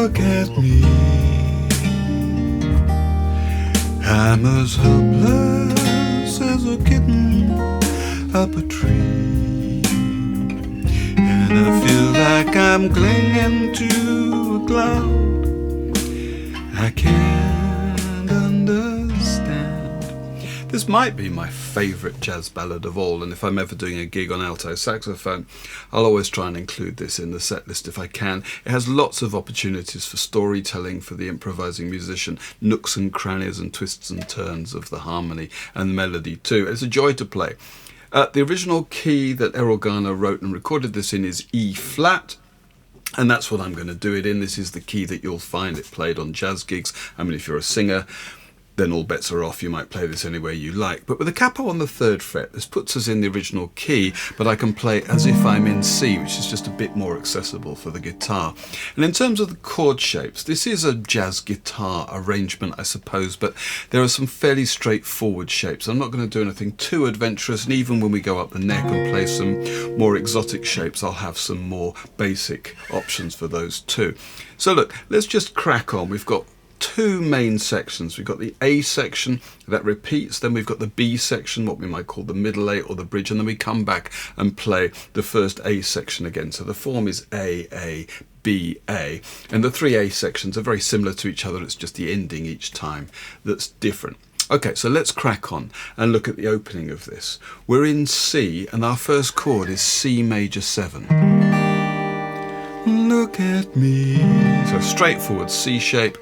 Look at me, I'm as helpless as a kitten up a tree, and I feel like I'm clinging to a cloud I can't understand. This might be my favourite jazz ballad of all, and if I'm ever doing a gig on alto saxophone, I'll always try and include this in the set list if I can. It has lots of opportunities for storytelling for the improvising musician, nooks and crannies and twists and turns of the harmony and melody too. It's a joy to play. The original key that Errol Garner wrote and recorded this in is E flat. And that's what I'm going to do it in. This is the key that you'll find it played on jazz gigs. I mean, if you're a singer, then all bets are off. You might play this anywhere you like. But with the capo on the 3rd fret, this puts us in the original key, but I can play as if I'm in C, which is just a bit more accessible for the guitar. And in terms of the chord shapes, this is a jazz guitar arrangement, I suppose, but there are some fairly straightforward shapes. I'm not going to do anything too adventurous, and even when we go up the neck and play some more exotic shapes, I'll have some more basic options for those too. So look, let's just crack on. We've got two main sections. We've got the A section that repeats, then we've got the B section, what we might call the middle A or the bridge, and then we come back and play the first A section again. So the form is A, B, A, and the 3 A sections are very similar to each other. It's just the ending each time that's different. Okay, so let's crack on and look at the opening of this. We're in C, and our first chord is C major 7. Look at me. So straightforward C shape,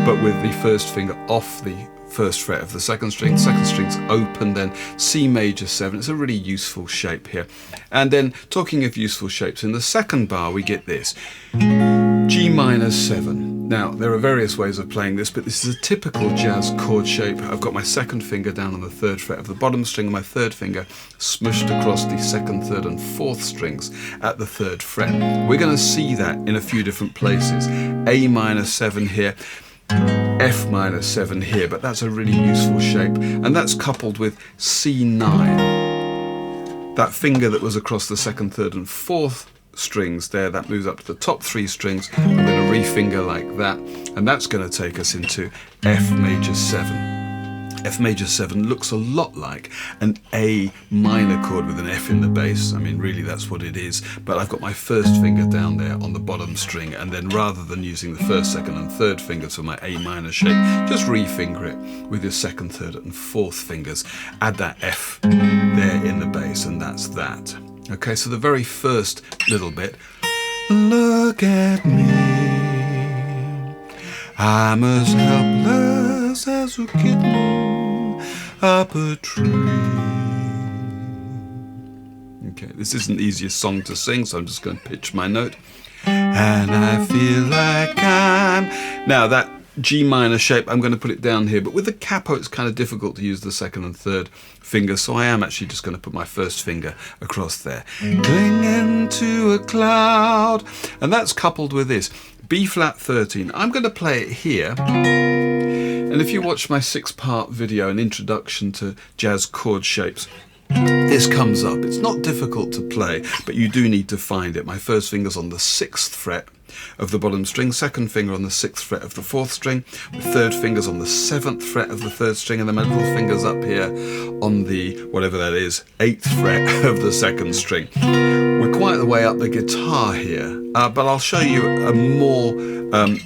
but with the first finger off the 1st fret of the 2nd string. 2nd string's open, then C major 7. It's a really useful shape here. And then, talking of useful shapes, in the 2nd bar we get this. G minor 7. Now, there are various ways of playing this, but this is a typical jazz chord shape. I've got my 2nd finger down on the 3rd fret of the bottom string, and my 3rd finger smushed across the 2nd, 3rd and 4th strings at the 3rd fret. We're going to see that in a few different places. A minor 7 here, F minor 7 here, but that's a really useful shape, and that's coupled with C9. That finger that was across the 2nd, 3rd and 4th strings there, that moves up to the top 3 strings. I'm going to refinger like that, and that's going to take us into F major 7. F major 7 looks a lot like an A minor chord with an F in the bass. I mean, really that's what it is, but I've got my 1st finger down there on the bottom string, and then rather than using the 1st, 2nd and 3rd fingers for my A minor shape, just refinger it with your 2nd, 3rd and 4th fingers. Add that F there in the bass, and that's that. Okay, so the very first little bit. Look at me, I'm as helpless as a kitten up a tree. Okay, this isn't the easiest song to sing, so I'm just going to pitch my note. And I feel like I'm... Now that G minor shape, I'm going to put it down here, but with the capo it's kind of difficult to use the 2nd and 3rd fingers, so I am actually just going to put my 1st finger across there. Clinging to a cloud, and that's coupled with this B flat 13. I'm going to play it here, and if you watch my 6-part video, an introduction to jazz chord shapes, this comes up. It's not difficult to play, but you do need to find it. My 1st finger's on the 6th fret of the bottom string, 2nd finger on the 6th fret of the 4th string, the 3rd finger's on the 7th fret of the 3rd string, and then my little finger's up here on the, whatever that is, 8th fret of the 2nd string. We're quite a way up the guitar here, but I'll show you a more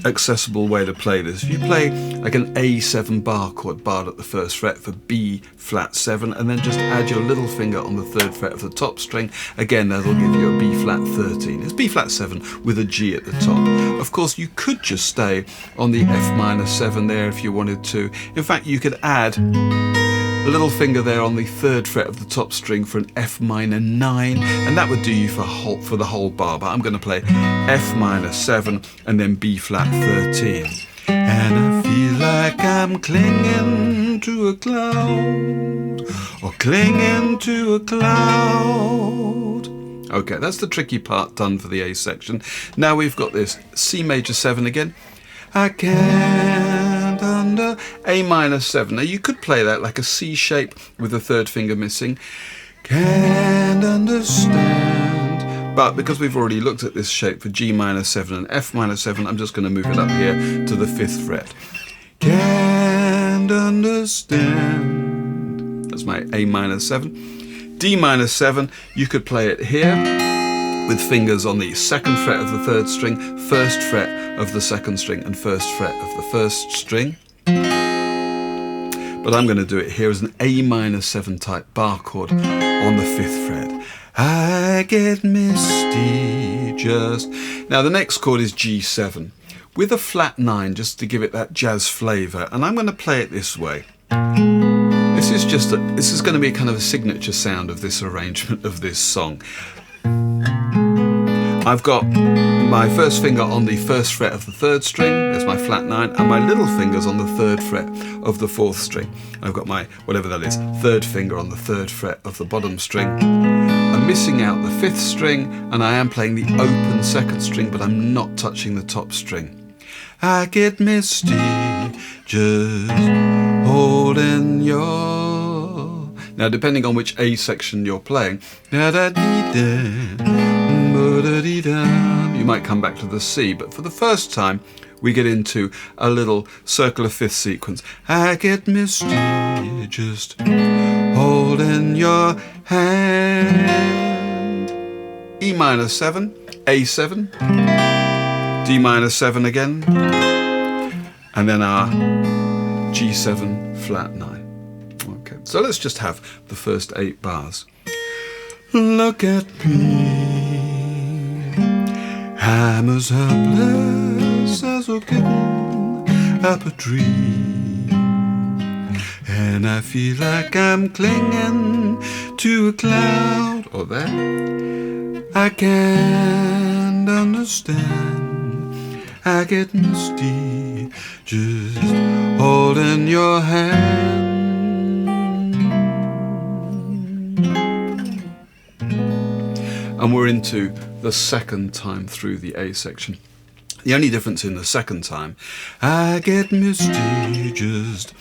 accessible way to play this. If you play like an A7 bar chord barred at the 1st fret for B flat 7, and then just add your little finger on the 3rd fret of the top string, again that'll give you a B flat 13. It's B flat 7 with a G at the top. Of course, you could just stay on the F minor 7 there if you wanted to. In fact, you could add a little finger there on the 3rd fret of the top string for an F minor 9, and that would do you for the whole bar. But I'm going to play F minor 7 and then B flat 13. And I feel like I'm clinging to a cloud, or clinging to a cloud. Okay, that's the tricky part done for the A section. Now we've got this C major 7 again. I can't under A minor 7. Now you could play that like a C shape with the 3rd finger missing. Can't understand But because we've already looked at this shape for G minor 7 and F minor 7, I'm just going to move it up here to the 5th fret. Can't understand. That's my A minor 7. D minor 7, you could play it here with fingers on the 2nd fret of the 3rd string, 1st fret of the 2nd string, and 1st fret of the 1st string. But I'm going to do it here as an A minor 7 type bar chord on the 5th fret. I get misty just... Now the next chord is G7 with a flat 9 just to give it that jazz flavour, and I'm going to play it this way. This is going to be kind of a signature sound of this arrangement of this song. I've got my first finger on the 1st fret of the 3rd string, there's my flat 9, and my little finger's on the 3rd fret of the 4th string. I've got my, whatever that is, 3rd finger on the 3rd fret of the bottom string. I'm missing out the 5th string, and I am playing the open 2nd string, but I'm not touching the top string. I get misty just holding your... Now, depending on which A section you're playing, you might come back to the C, but for the first time, we get into a little circle of 5th sequence. I get misty just holding your hand. E minor 7, A7, D minor 7 again, and then our G7 flat 9. Okay, so let's just have the first 8 bars. Look at me, I'm as helpless as a kitten up a tree, and I feel like I'm clinging to a cloud. Or there, I can't understand. I get misty just holding your hand. And we're into the 2nd time through the A section. The only difference in the 2nd time, I get misty just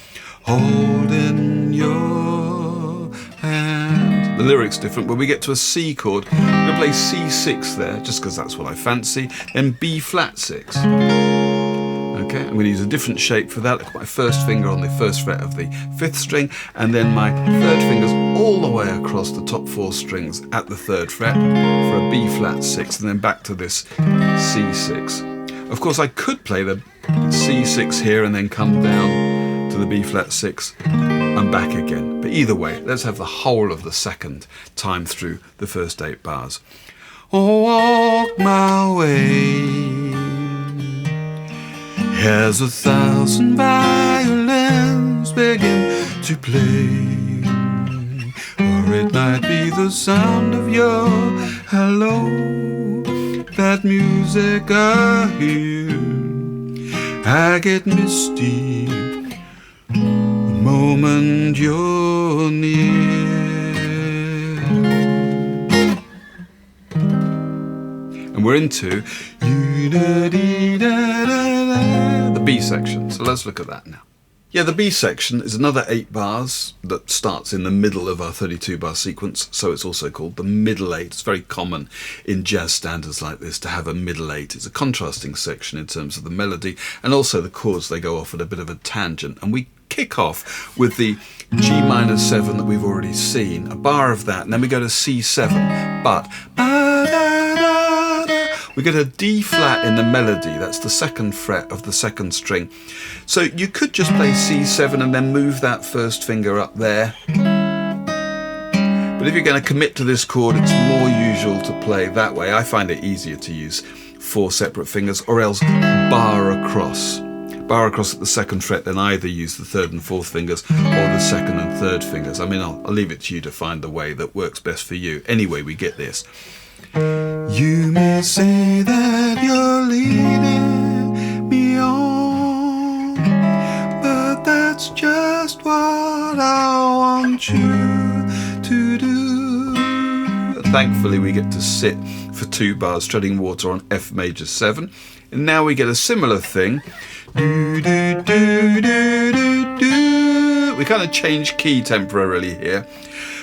holding your hand. The lyric's different. When we get to a C chord, I'm going to play C6 there, just because that's what I fancy, then B flat 6. Okay, I'm going to use a different shape for that. I've got my 1st finger on the 1st fret of the 5th string, and then my 3rd finger's all the way across the top 4 strings at the 3rd fret for a B flat 6, and then back to this C6. Of course, I could play the C6 here and then come down to the B flat 6 and back again. But either way, let's have the whole of the 2nd time through the first 8 bars. Walk my way. Here's 1,000 violins begin to play, or it might be the sound of your hello, that music I hear. I get misty the moment you're near. And we're into the B section, so let's look at that now. Yeah, the B section is another 8 bars that starts in the middle of our 32 bar sequence, so it's also called the middle 8. It's very common in jazz standards like this to have a middle 8. It's a contrasting section in terms of the melody, and also the chords, they go off at a bit of a tangent, and we kick off with the G minor 7 that we've already seen, a bar of that, and then we go to C7, but we get a D flat in the melody. That's the 2nd fret of the 2nd string. So you could just play C7 and then move that 1st finger up there. But if you're going to commit to this chord, it's more usual to play that way. I find it easier to use 4 separate fingers, or else bar across. Bar across at the 2nd fret, then either use the 3rd and 4th fingers or the 2nd and 3rd fingers. I mean, I'll leave it to you to find the way that works best for you. Anyway, we get this. You may say that you're leading me on, but that's just what I want you to do. Thankfully, we get to sit for 2 bars treading water on F major 7, and now we get a similar thing. Do, do, do, do, do, do. We kind of change key temporarily here.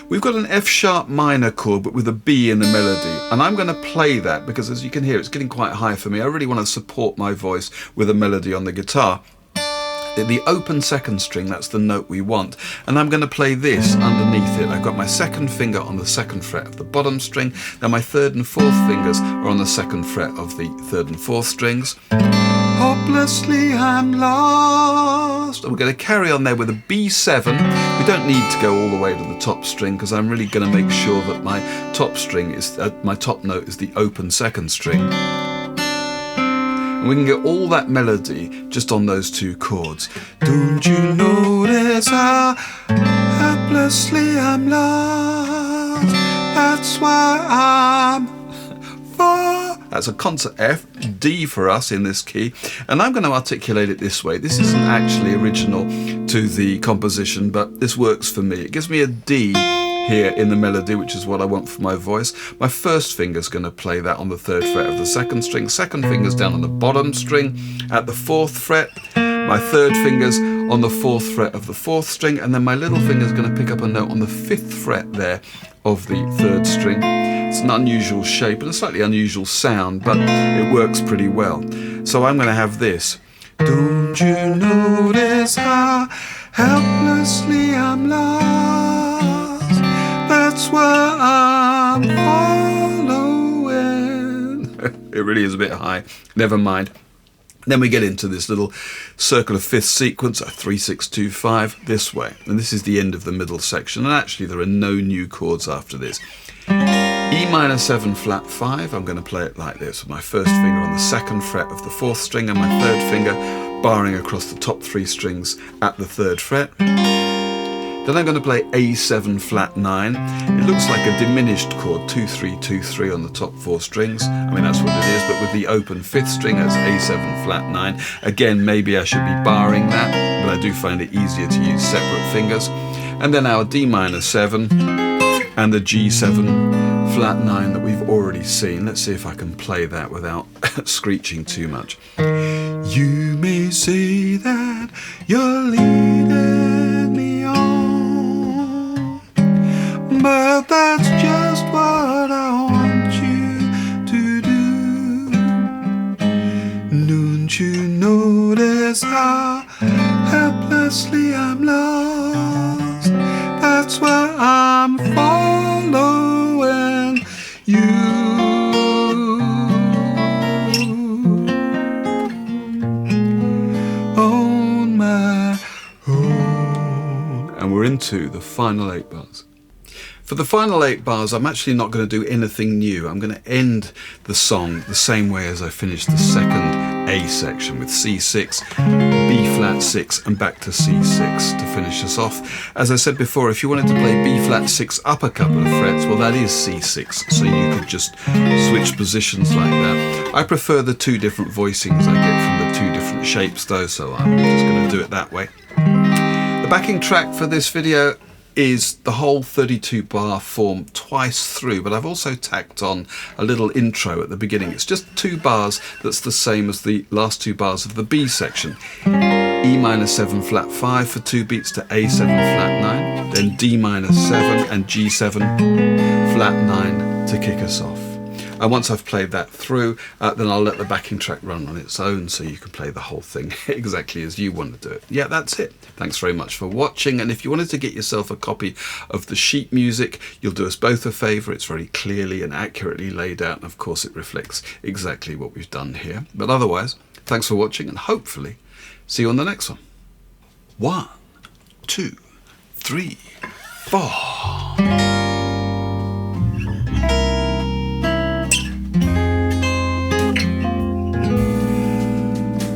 We've got an F sharp minor chord, but with a B in the melody. And I'm going to play that because, as you can hear, it's getting quite high for me. I really want to support my voice with a melody on the guitar. The open second string, that's the note we want. And I'm going to play this underneath it. I've got my second finger on the second fret of the bottom string. Now my third and fourth fingers are on the second fret of the third and fourth strings. Hopelessly I'm lost. And we're going to carry on there with a B7. We don't need to go all the way to the top string because I'm really going to make sure that my top string is my top note is the open second string. And we can get all that melody just on those two chords. Don't you notice how helplessly I'm lost? That's why I'm for. That's a concert F, D for us in this key. And I'm going to articulate it this way. This isn't actually original to the composition, but this works for me. It gives me a D here in the melody, which is what I want for my voice. My first finger's going to play that on the third fret of the second string. Second finger's down on the bottom string at the fourth fret. My third finger's on the fourth fret of the fourth string, and then my little finger's going to pick up a note on the fifth fret there of the third string. It's an unusual shape and a slightly unusual sound, but it works pretty well. So I'm going to have this. Don't you notice how helplessly I'm lost? That's why I'm following. It really is a bit high. Never mind. Then we get into this little circle of fifth sequence, a 3, 6, 2, 5, this way. And this is the end of the middle section. And actually there are no new chords after this. E minor 7 flat 5, I'm going to play it like this with my first finger on the second fret of the fourth string and my third finger barring across the top three strings at the third fret. Then I'm going to play A7 flat 9. It looks like a diminished chord, 2, 3, 2, 3 on the top four strings. I mean, that's what it is, but with the open fifth string, that's A7 flat 9. Again, maybe I should be barring that, but I do find it easier to use separate fingers. And then our D minor 7 and the G7 flat 9 that we've already seen. Let's see if I can play that without screeching too much. You may say that you're leading me on, but that's just what I want you to do. Don't you notice how helplessly I'm lost? That's why I'm following you. On my own. And we're into the final 8 bars. For the final 8 bars, I'm actually not going to do anything new. I'm going to end the song the same way as I finished the second A section with C6, B flat 6 and back to C6 to finish us off. As I said before, if you wanted to play B flat 6 up a couple of frets, well that is C6, so you could just switch positions like that. I prefer the two different voicings I get from the two different shapes though, so I'm just going to do it that way. The backing track for this video is the whole 32 bar form twice through, but I've also tacked on a little intro at the beginning. It's just 2 bars that's the same as the last 2 bars of the B section. E minor 7 flat 5 for 2 beats to A7 flat 9, then D minor 7 and G7 flat 9 to kick us off. And once I've played that through, then I'll let the backing track run on its own so you can play the whole thing exactly as you want to do it. Yeah, that's it. Thanks very much for watching. And if you wanted to get yourself a copy of the sheet music, you'll do us both a favour. It's very clearly and accurately laid out. And of course, it reflects exactly what we've done here. But otherwise, thanks for watching and hopefully see you on the next one. 1, 2, 3, 4.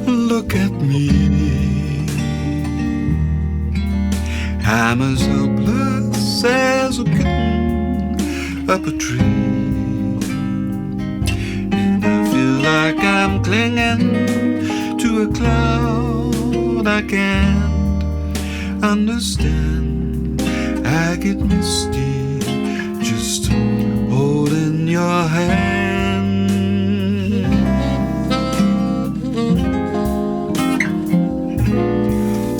Look at me, I'm as helpless as a kitten up a tree, and I feel like I'm clinging to a cloud I can't understand. I get misty just holding your hand.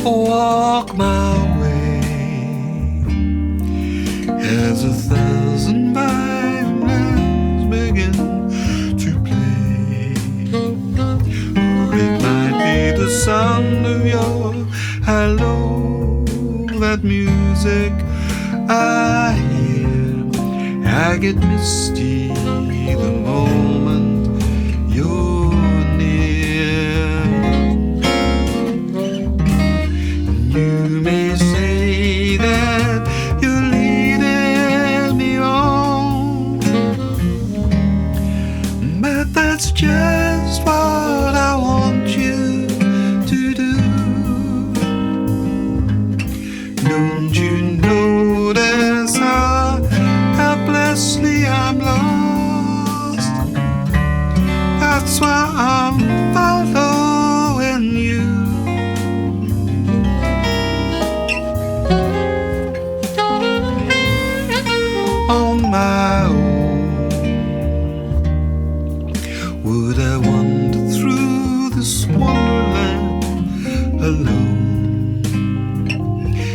Walk my way, as 1,000 violins begin to play. Or it might be the sound of your hello, that music I hear. I get misty the moment you're near. You may say that you're leading me on, but that's just what I want you to do. Don't you notice how helplessly I'm lost? That's why I'm following you. On my own, would I wander through this wonderland alone,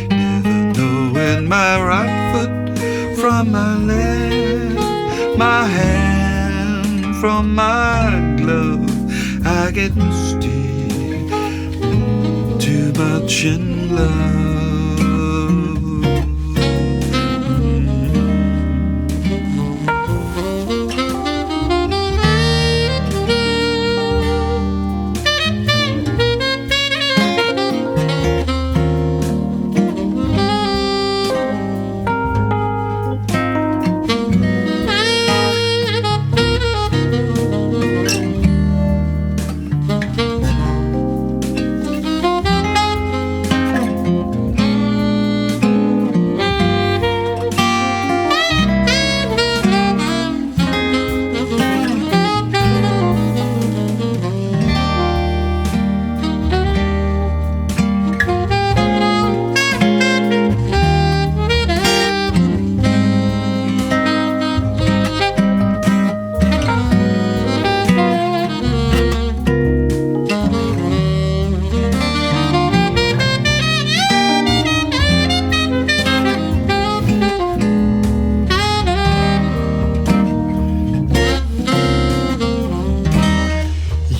never knowing my right foot from my left, my hand from my glove? I get misty, too much in love.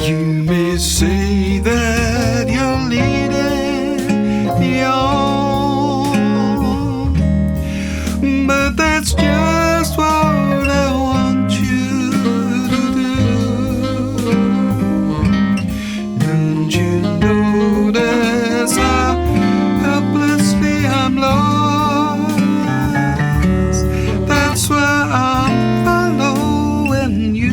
You may say that you're leading me on, but that's just what I want you to do. Don't you notice how helplessly I'm lost? That's why I'm following you.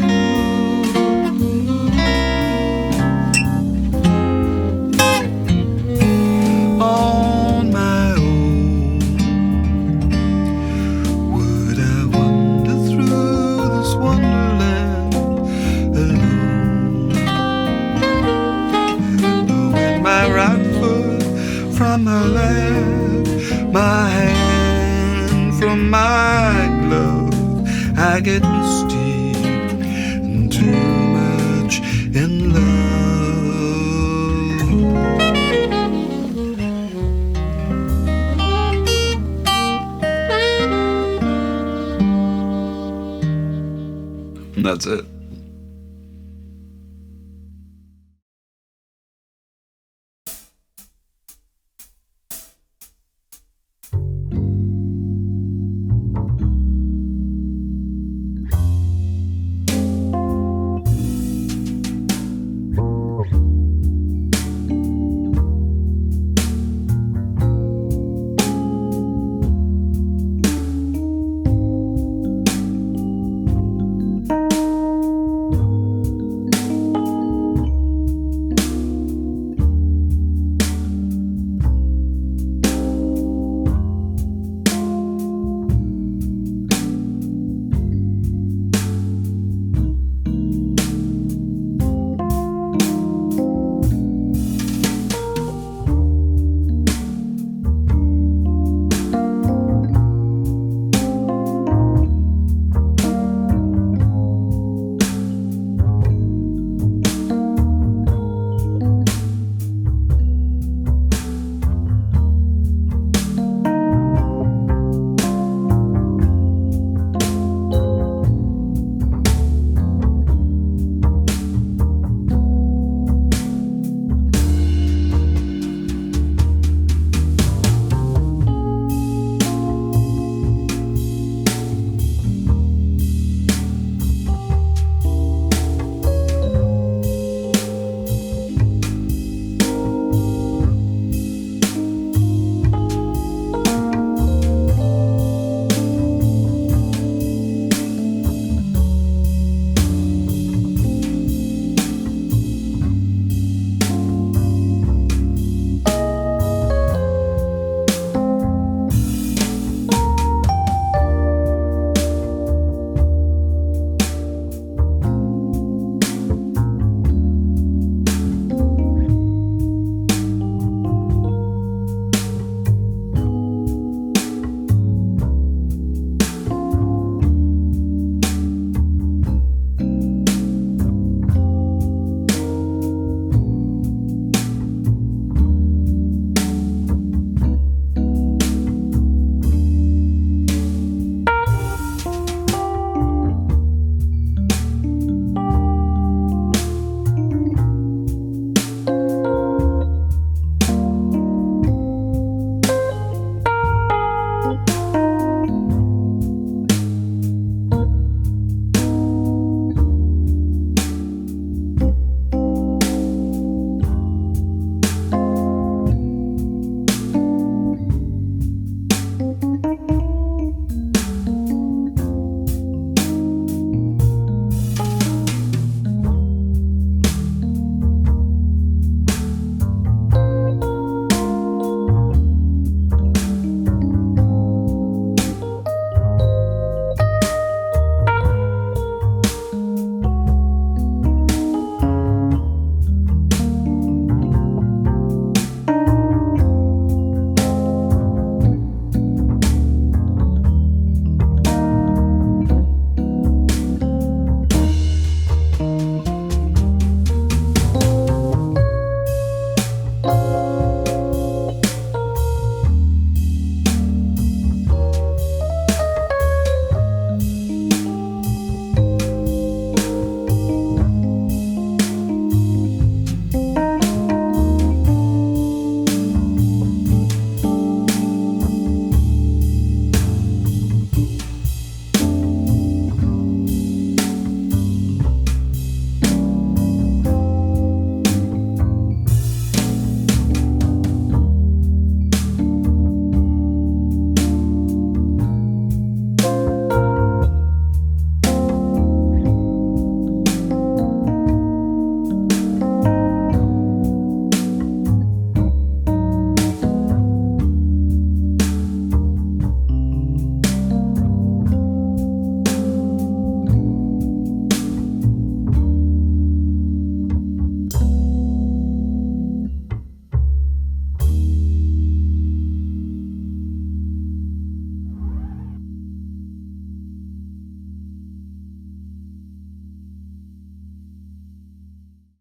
From my left, my hand from my glove, I get misty and too much in love. And that's it.